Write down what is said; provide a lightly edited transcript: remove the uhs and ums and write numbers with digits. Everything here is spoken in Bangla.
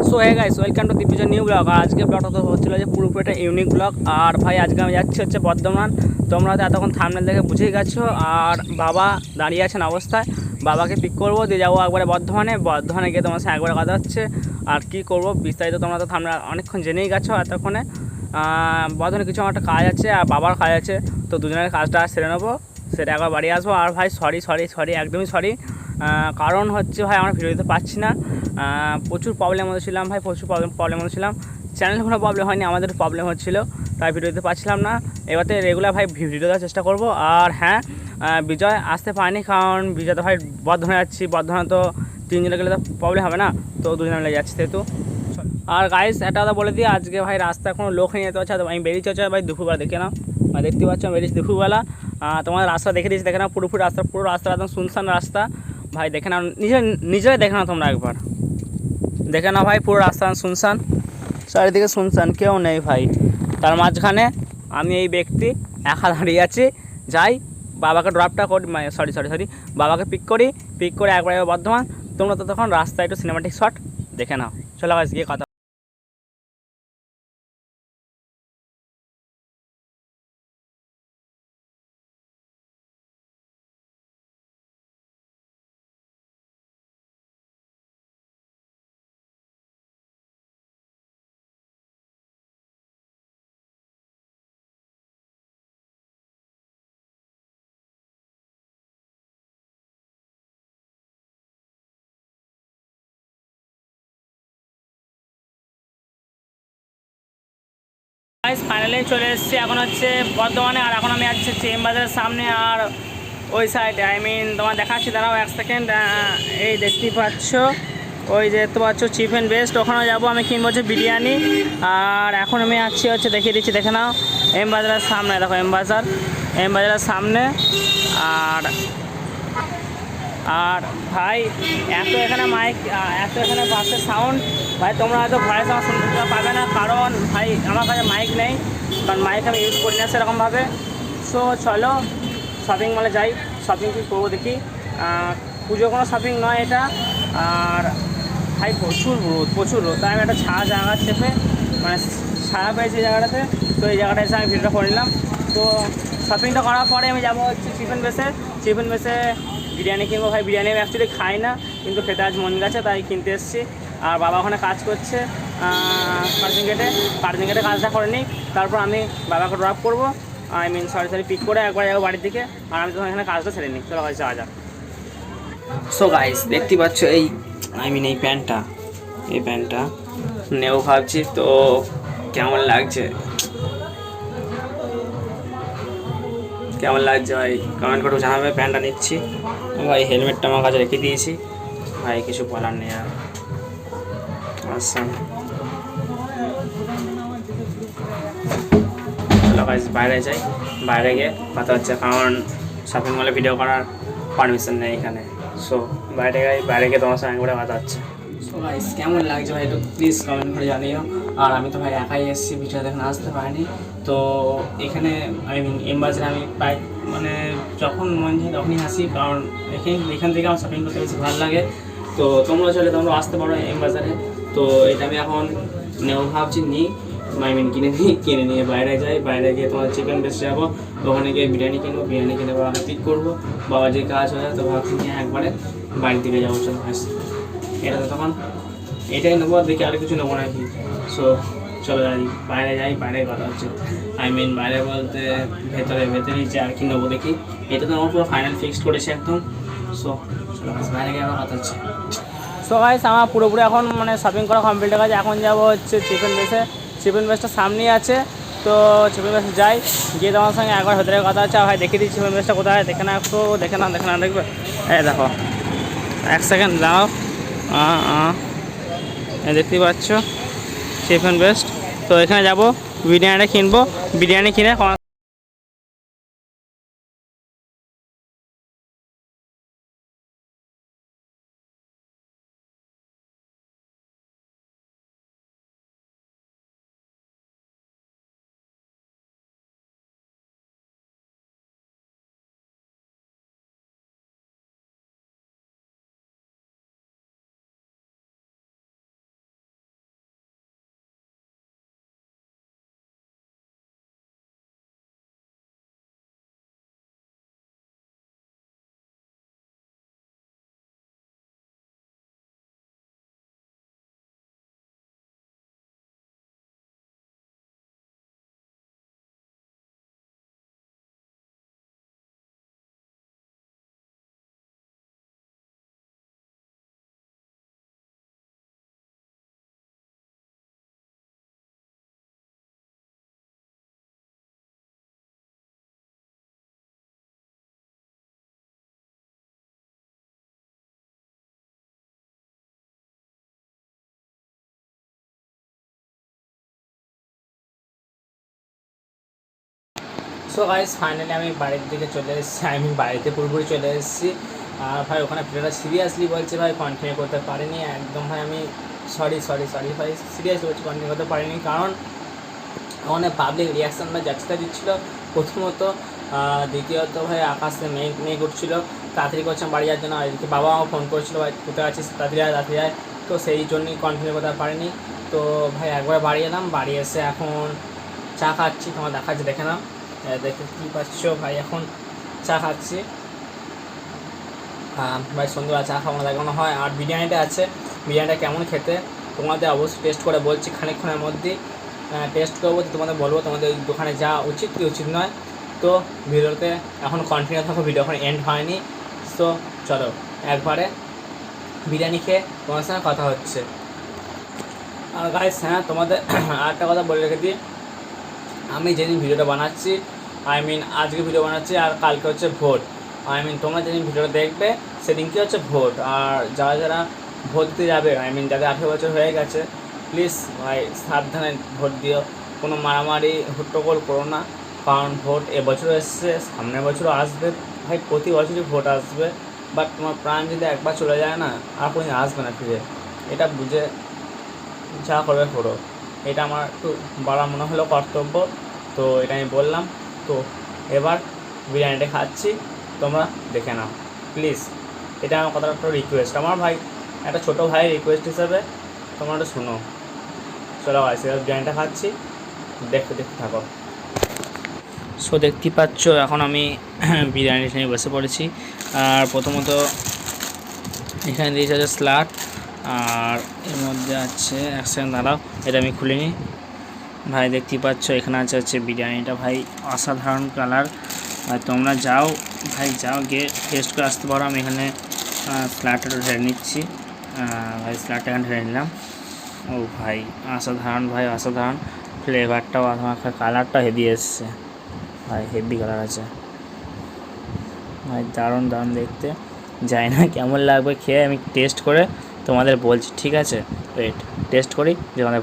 So hey guys, welcome to Deepija new vlog. আজকে ব্লগটা তো হচ্ছিল যে পুরোপুরি একটা ইউনিক ব্লগ। আর ভাই আজকে আমি যাচ্ছি হচ্ছে বর্ধমান। তোমরা তো এতক্ষণ থাম্বনেল দেখে বুঝেই গেছো। আর বাবা দাঁড়িয়ে আছেন অবস্থায়, বাবাকে পিক করবো, দিয়ে যাবো একবারে বর্ধমানে গিয়ে তোমার সাথে একবারে কথা হচ্ছে। আর কী করবো বিস্তারিত তোমরা তো থাম্বনেল অনেকক্ষণ জেনেই গেছো এতক্ষণে। বর্ধমানে কিছু আমার একটা কাজ আছে আর বাবার কাজ আছে, তো দুজনের কাজটা সেরে নেবো, সেটা একবার বাড়ি আসবো। আর ভাই সরি একদমই সরি, কারণ হচ্ছে ভাই আমরা ভিডিও দিতে পারছি না। প্রচুর প্রবলেম হচ্ছিলাম ভাই, প্রচুর প্রবলেম হচ্ছিলাম। চ্যানেলে কোনো প্রবলেম হয়নি, আমাদের প্রবলেম হচ্ছিলো, তাই ভিডিও দিতে পারছিলাম না। এবারে রেগুলার ভাই ভিডিও দেওয়ার চেষ্টা করব। আর হ্যাঁ, বিজয় আসতে পারেনি, কারণ বিজয় তো ভাই বর্ধমানে যাচ্ছি, বর্ধমানে তো তিনজনে গেলে তো প্রবলেম হবে না, তো দুজনে মিলে যাচ্ছি সেহেতু। আর গাইস একটা কথা বলে দিই, আজকে ভাই রাস্তায় কোনো লোক নিয়ে যেতে পারছে, আমি বেরিয়েছি হচ্ছে ভাই দুপুরবেলা, দেখে নাও ভাই, দেখতে পাচ্ছ আমি বেরিয়েছি দুপুরবেলা। তোমাদের রাস্তা দেখে দিয়েছি, দেখে নাও পুরো রাস্তা একদম শুনশান রাস্তা। ভাই দেখে নাও, নিজেরাই দেখে নাও তোমরা একবার, দেখে নাও ভাই পুরো রাস্তা শুনশান, চারিদিকে শুনশান, কেউ নেই ভাই। তার মাঝখানে আমি এই ব্যক্তি একা দাঁড়িয়ে আছি। যাই বাবাকে ড্রপটা করি, সরি বাবাকে পিক করে একবারে বর্ধমান। তোমরা তো তখন রাস্তায় একটু সিনেমাটিক শট দেখে নাও। চলো গাইস গিয়ে কথা। গাইস ফাইনালি চলে এসেছি, এখন হচ্ছে বর্ধমানে। আর এখন আমি যাচ্ছি হচ্ছে এমবাজারের সামনে, আর ওই সাইডে তোমার দেখাচ্ছি, দাঁড়াও এক সেকেন্ড। এই দেখতেই পাচ্ছ, ওই যে দেখতে পাচ্ছ চিপ অ্যান্ড বেস্ট, ওখানে যাবো আমি, কিনবো হচ্ছে বিরিয়ানি। আর এখন আমি আছি হচ্ছে, দেখিয়ে দিচ্ছি দেখে নাও, এমবাজারের সামনে, দেখো এমবাজারের সামনে। আর আর ভাই এখানে বাসের সাউন্ড, ভাই তোমরা হয়তো ভয়েস আমার শুনতে পাবে না, কারণ ভাই আমার কাছে মাইক নেই, কারণ মাইক আমি ইউজ করি না সেরকমভাবে। সো চলো শপিং মলে যাই, শপিং কি করবো দেখি। পুজো কোনো শপিং নয় এটা। আর ভাই প্রচুর রোদ, তাই আমি একটা জায়গা চেপে, মানে ছায়া পেয়েছি এই জায়গাটাতে, তো এই জায়গাটা এসে আমি ভিডিওটা করে নিলাম। তো শপিংটা করার পরে আমি যাবো হচ্ছে চিফেন বেসে বিরিয়ানি কিনবো। ভাই বিরিয়ানি আমি অ্যাকচুয়ালি খাই না, কিন্তু খেতে আজ মন গেছে তাই কিনতে এসেছি। আর বাবা ওখানে কাজ করছে পার্কিং গেটে কাজটা করে নিই, তারপর আমি বাবাকে ড্রপ করবো, সরি পিক করে একবার যাবো বাড়ির দিকে। আর আমি তখন এখানে কাজটা ছেড়ে নিই, চলো ভাই যাওয়া যাক। সো গাইস দেখতে পাচ্ছ এই প্যান্টটা নেও ভাবছি, তো কেমন লাগছে ভাই কমেন্ট করে জানাবে। প্যান্টটা নিচ্ছি ভাই, হেলমেটটা আমার কাছে রেখে দিয়েছি ভাই, কিছু বলার নেই আর। আচ্ছা চলো ভাই বাইরে গিয়ে কথা হচ্ছে, কারণ শপিং মলে ভিডিও করার পারমিশন নেই এখানে। সো বাইরে গিয়ে তোমার সঙ্গে একবারে কথা হচ্ছে। সো গাইস কেমন লাগছে ভাই একটু প্লিজ কমেন্ট করে জানিও। আর আমি তো ভাই একাই এসেছি, ভিডিও দেখে আসতে পারিনি। তো এখানে এমবাজারে আমি প্রায়, মানে যখন মন যায় তখনই আসি, কারণ এখান থেকে আমার শপিং করতে বেশি ভালো লাগে। তো তোমরা তোমরা আসতে পারো এমবাজারে। তো এটা আমি এখন নেও ভাবছি, কিনে নিয়ে বাইরে গিয়ে তোমার চিকেন বেস যাবো, ওখানে গিয়ে বিরিয়ানি কিনে বাবাকে পিক করবো। বাবা যে কাজ হয় তো ভাবছি নিয়ে একবারে বাড়ির দিকে যাবো। চলো এটা তো তখন এটাই নেবো, দেখি আর কিছু নেবো নাকি। সো চলো বাইরে কথা হচ্ছে। বাইরে বলতে ভেতরে নিচে আর কি নেবো দেখি, এটা তো আমার পুরো ফাইনাল ফিক্সড করেছি একদম। সো চলো বাইরে গিয়ে আবার কথা হচ্ছে। সো গাইস আমার পুরোপুরি এখন মানে শপিং করা কমপ্লিট হয়ে গেছে, এখন যাবো হচ্ছে চিকেন বেসটা সামনেই আছে। তো চিকেন বেসে যাই, গিয়ে তোমার সঙ্গে একবার ভেতরে কথা হচ্ছে। আর ভাই দেখিয়ে দিচ্ছি চিকেন বেসটা কোথায়, দেখে না দেখবে। দেখো এক সেকেন্ড দাঁড়াও, দেখতেই পাচ্ছ চিকেন বেস্ট। তো এখানে যাবো, বিরিয়ানি কিনে সো গাইস ফাইনালি আমি বাড়ির দিকে চলে এসেছি, আমি বাড়িতে পুরোপুরি চলে এসেছি। আর ভাই ওখানে প্লেয়াররা সিরিয়াসলি বলছে ভাই কন্টিনিউ করতে পারিনি একদম, ভাই আমি সরি ভাই, সিরিয়াসলি বলছি কন্টিনিউ করতে পারিনি, কারণ ওখানে পাবলিক রিয়াকশান বা যাচ্ছিটা দিচ্ছিলো প্রথমত, দ্বিতীয়ত ভাই আকাশে মেঘ উঠছিলো, তাড়াতাড়ি করছিলাম বাড়ি যাওয়ার জন্য। আর এদিকে বাবা আমাকে ফোন করেছিলো ভাই কোথায় আছিস, তাড়াতাড়ি আয়, তো সেই জন্যই কন্টিনিউ করতে পারিনি। তো ভাই একবার বাড়ি এলাম, বাড়ি এসে এখন চা খাচ্ছি, তোমার দেখাচ্ছি দেখে নাও, দেখে কী পাচ্ছ ভাই, এখন চা খাচ্ছি। ভাই সন্ধ্যা চা খাওয়ানো দেখানো হয়। আর বিরিয়ানিটা আছে, বিরিয়ানিটা কেমন খেতে তোমাদের অবশ্যই টেস্ট করে বলছি, খানিকক্ষণের মধ্যেই টেস্ট করবো, তো তোমাদের বলবো তোমাদের ওই দোকানে যাওয়া উচিত কি উচিত নয়। তো ভিডিওতে এখন কন্টিনিউ থাকো, ভিডিও এখন এন্ড হয়নি। তো চলো একবারে বিরিয়ানি খেয়ে তোমার সঙ্গে কথা হচ্ছে। আর গাইস হ্যাঁ তোমাদের আরেকটা কথা বলে রেখে দিই, আমি যেদিন ভিডিওটা বানাচ্ছি, আজকে ভিডিও বানাচ্ছি আর কালকে হচ্ছে ভোট। তোমরা যেদিন ভিডিওটা দেখবে সেদিন কি হচ্ছে ভোট। আর যারা যারা ভোট দিতে যাবে, যাদের 18 বছর হয়ে গেছে, প্লিজ ভাই সাবধানে ভোট দিও, কোনো মারামারি হট্টগোল করো না, কারণ ভোট এবছরও এসছে, সামনের বছরও আসবে ভাই, প্রতি বছরই ভোট আসবে। বাট তোমার প্রাণ যদি একবার চলে যায় না, আর কোনো আসবে না ফিরে, এটা বুঝে যা করবে করো। এটা আমার একটু বলা মনে হলো কর্তব্য, তো এটা আমি বললাম। তো এবার বিরিয়ানিটা খাচ্ছি, তোমরা দেখে নাও প্লিজ, এটা আমার কথাটা একটা রিকোয়েস্ট, আমার ভাই একটা ছোটো ভাইয়ের রিকোয়েস্ট হিসাবে তোমরা একটু শোনো। চলো আসে বিরিয়ানিটা খাচ্ছি, দেখতে থাকো। সো দেখতেই পাচ্ছ এখন আমি বিরিয়ানি নিয়ে বসে পড়েছি। আর প্রথমত এখানে দিয়েছে হচ্ছে স্যালাড, আর এর মধ্যে আছে এক সেকেন্ড দাঁড়াও, এটা আমি খুলিনি। ভাই দেখতেই পাচ্ছ এখানে আছে বিরিয়ানিটা, ভাই অসাধারণ কালার। আর তোমরা যাও ভাই, যাও গিয়ে টেস্ট করে আসতে পারো। আমি এখানে স্যালাডটা ঢেলে নিচ্ছি, ভাই স্যালাডটা এখানে ঢেলে নিলাম। ও ভাই অসাধারণ, ভাই অসাধারণ, ফ্লেভারটাও অসাধারণ, কালারটা হেভি এসছে ভাই, হেভি কালার আছে ভাই, দারুণ দেখতে। জানি না কেমন লাগবে খেয়ে, আমি টেস্ট করে তোমাদের বলছি, ঠিক আছে? ওয়েট টেস্ট করি যে আমাদের